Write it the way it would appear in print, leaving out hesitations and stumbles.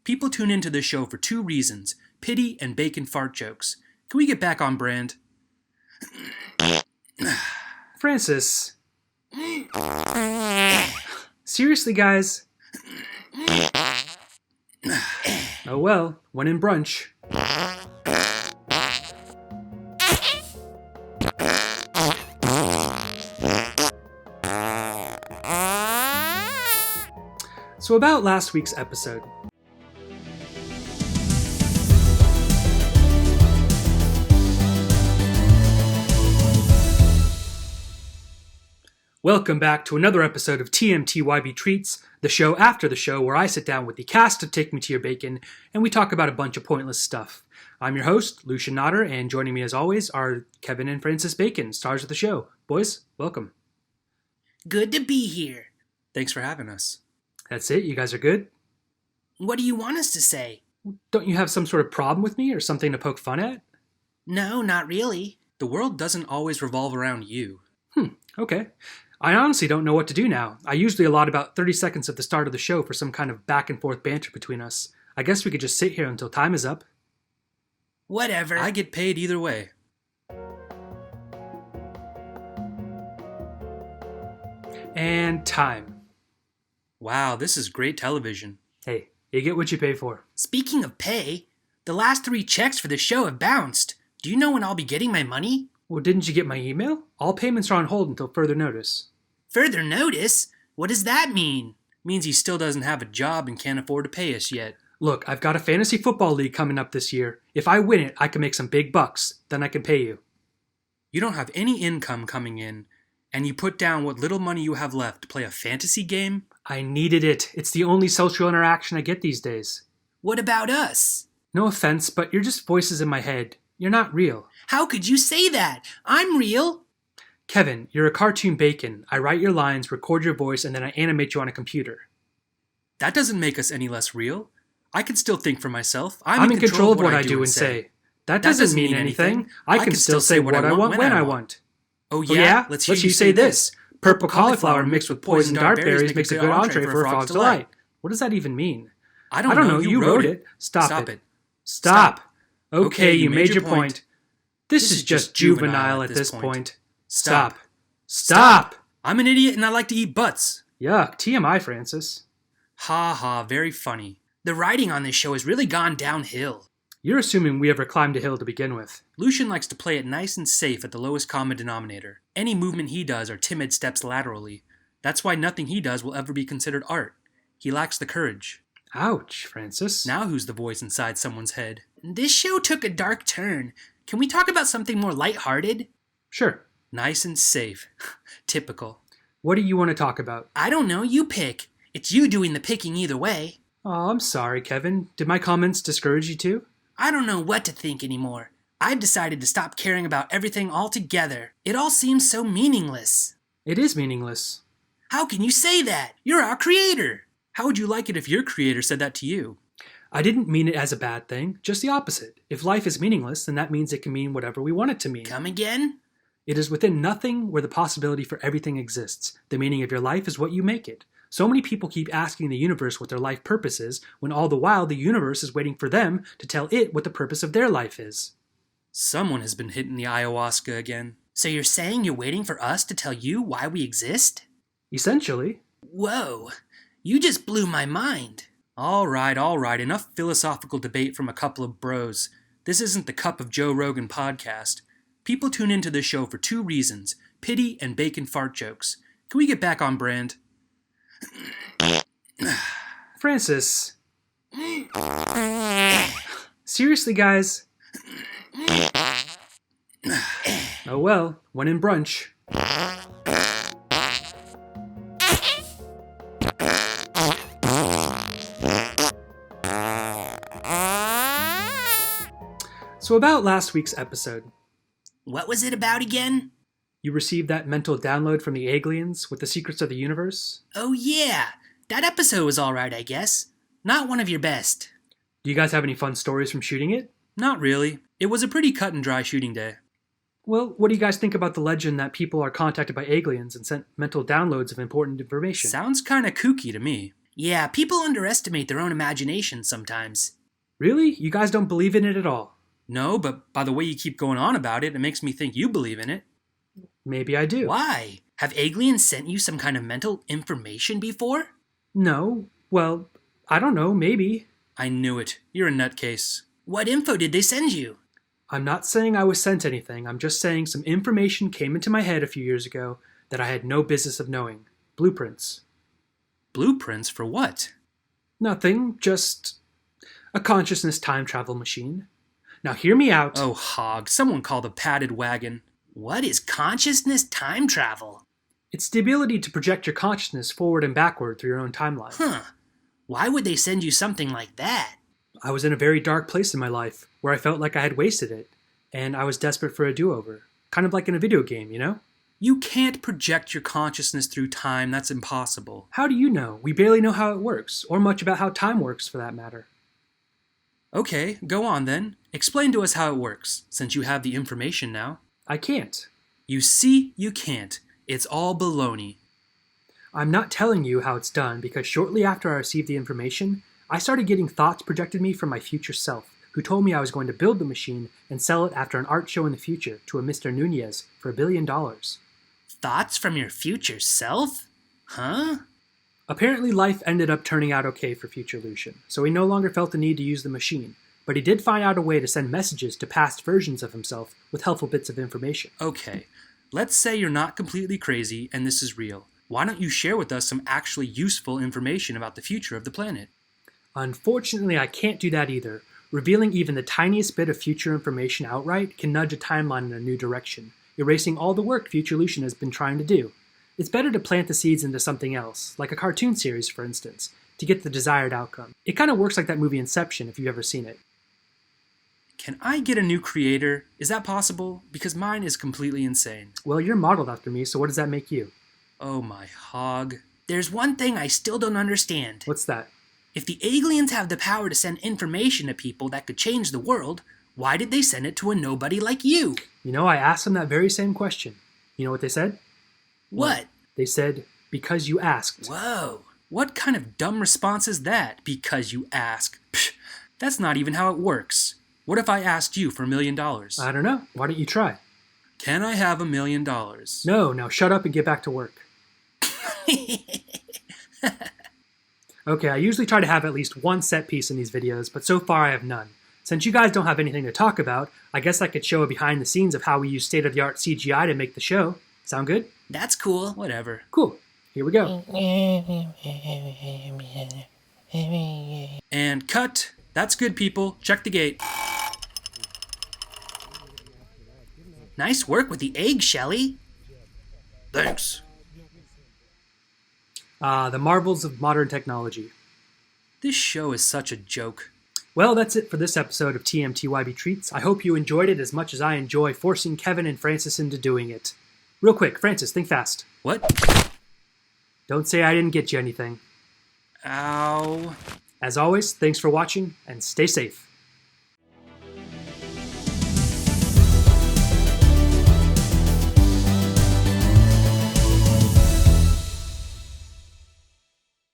People tune into this show for two reasons: pity and bacon fart jokes. Can we get back on brand? Francis. Seriously, guys? Oh well, when in brunch. So about last week's episode. Welcome back to another episode of TMTYB Treats, the show after the show where I sit down with the cast of Take Me to Your Bacon and we talk about a bunch of pointless stuff. I'm your host, Lucien Knotter, and joining me as always are Kevin and Francis Bacon, stars of the show. Boys, welcome. Good to be here. Thanks for having us. That's it? You guys are good? What do you want us to say? Don't you have some sort of problem with me or something to poke fun at? No, not really. The world doesn't always revolve around you. Okay. I honestly don't know what to do now. I usually allot about 30 seconds at the start of the show for some kind of back and forth banter between us. I guess we could just sit here until time is up. Whatever. I get paid either way. And time. Wow, this is great television. Hey, you get what you pay for. Speaking of pay, the last 3 checks for the show have bounced. Do you know when I'll be getting my money? Well, didn't you get my email? All payments are on hold until further notice. Further notice? What does that mean? Means he still doesn't have a job and can't afford to pay us yet. Look, I've got a fantasy football league coming up this year. If I win it, I can make some big bucks. Then I can pay you. You don't have any income coming in, and you put down what little money you have left to play a fantasy game? I needed it. It's the only social interaction I get these days. What about us? No offense, but you're just voices in my head. You're not real. How could you say that? I'm real. Kevin, you're a cartoon bacon. I write your lines, record your voice, and then I animate you on a computer. That doesn't make us any less real. I can still think for myself. I'm in control of what I do and say. That doesn't mean anything. I can still say what I want when I want. Oh yeah? Let's hear you say this. Purple cauliflower mixed with poisoned dart berries makes a good entree for a frog's delight. What does that even mean? I don't know. You wrote it. Stop it. Stop. Okay, you made your point. This is just juvenile at this point. Stop. Stop! I'm an idiot and I like to eat butts. Yuck, TMI, Francis. Ha ha, very funny. The writing on this show has really gone downhill. You're assuming we ever climbed a hill to begin with. Lucien likes to play it nice and safe at the lowest common denominator. Any movement he does are timid steps laterally. That's why nothing he does will ever be considered art. He lacks the courage. Ouch, Francis. Now who's the voice inside someone's head? This show took a dark turn. Can we talk about something more lighthearted? Sure. Nice and safe. Typical. What do you want to talk about? I don't know, you pick. It's you doing the picking either way. Oh, I'm sorry, Kevin. Did my comments discourage you too? I don't know what to think anymore. I've decided to stop caring about everything altogether. It all seems so meaningless. It is meaningless. How can you say that? You're our creator. How would you like it if your creator said that to you? I didn't mean it as a bad thing, just the opposite. If life is meaningless, then that means it can mean whatever we want it to mean. Come again? It is within nothing where the possibility for everything exists. The meaning of your life is what you make it. So many people keep asking the universe what their life purpose is, when all the while the universe is waiting for them to tell it what the purpose of their life is. Someone has been hitting the ayahuasca again. So you're saying you're waiting for us to tell you why we exist? Essentially. Whoa, you just blew my mind. All right, enough philosophical debate from a couple of bros. This isn't the Cup of Joe Rogan podcast. People tune into this show for two reasons: pity and bacon fart jokes. Can we get back on brand? Francis. Seriously, guys? Oh well, when in brunch. So about last week's episode. What was it about again? You received that mental download from the aliens with the secrets of the universe? Oh yeah, that episode was alright, I guess. Not one of your best. Do you guys have any fun stories from shooting it? Not really. It was a pretty cut and dry shooting day. Well, what do you guys think about the legend that people are contacted by aliens and sent mental downloads of important information? Sounds kinda kooky to me. Yeah, people underestimate their own imagination sometimes. Really? You guys don't believe in it at all? No, but by the way you keep going on about it, it makes me think you believe in it. Maybe I do. Why? Have aliens sent you some kind of mental information before? No. Well, I don't know, maybe. I knew it. You're a nutcase. What info did they send you? I'm not saying I was sent anything. I'm just saying some information came into my head a few years ago that I had no business of knowing. Blueprints. Blueprints for what? Nothing, just a consciousness time travel machine. Now hear me out. Oh, hog. Someone call the padded wagon. What is consciousness time travel? It's the ability to project your consciousness forward and backward through your own timeline. Huh. Why would they send you something like that? I was in a very dark place in my life where I felt like I had wasted it, and I was desperate for a do-over. Kind of like in a video game, you know? You can't project your consciousness through time. That's impossible. How do you know? We barely know how it works, or much about how time works for that matter. Okay, go on then. Explain to us how it works, since you have the information now. I can't. You see, you can't. It's all baloney. I'm not telling you how it's done because shortly after I received the information, I started getting thoughts projected me from my future self, who told me I was going to build the machine and sell it after an art show in the future to a Mr. Nunez for $1 billion. Thoughts from your future self? Huh? Apparently life ended up turning out okay for future Lucien, so he no longer felt the need to use the machine, but he did find out a way to send messages to past versions of himself with helpful bits of information. Okay, let's say you're not completely crazy and this is real. Why don't you share with us some actually useful information about the future of the planet? Unfortunately, I can't do that either. Revealing even the tiniest bit of future information outright can nudge a timeline in a new direction, erasing all the work future Lucien has been trying to do. It's better to plant the seeds into something else, like a cartoon series for instance, to get the desired outcome. It kind of works like that movie Inception if you've ever seen it. Can I get a new creator? Is that possible? Because mine is completely insane. Well, you're modeled after me, so what does that make you? Oh my hog. There's one thing I still don't understand. What's that? If the aliens have the power to send information to people that could change the world, why did they send it to a nobody like you? You know, I asked them that very same question. You know what they said? What? They said, because you asked. Whoa. What kind of dumb response is that? Because you ask. Psh, that's not even how it works. What if I asked you for $1 million? I don't know. Why don't you try? Can I have $1 million? No, now shut up and get back to work. Okay, I usually try to have at least one set piece in these videos, but so far I have none. Since you guys don't have anything to talk about, I guess I could show a behind the scenes of how we use state-of-the-art CGI to make the show. Sound good? That's cool. Whatever. Cool. Here we go. And cut. That's good, people. Check the gate. Nice work with the egg, Shelley. Thanks. The marvels of modern technology. This show is such a joke. Well, that's it for this episode of TMTYB Treats. I hope you enjoyed it as much as I enjoy forcing Kevin and Francis into doing it. Real quick, Francis, think fast. What? Don't say I didn't get you anything. Ow. As always, thanks for watching, and stay safe.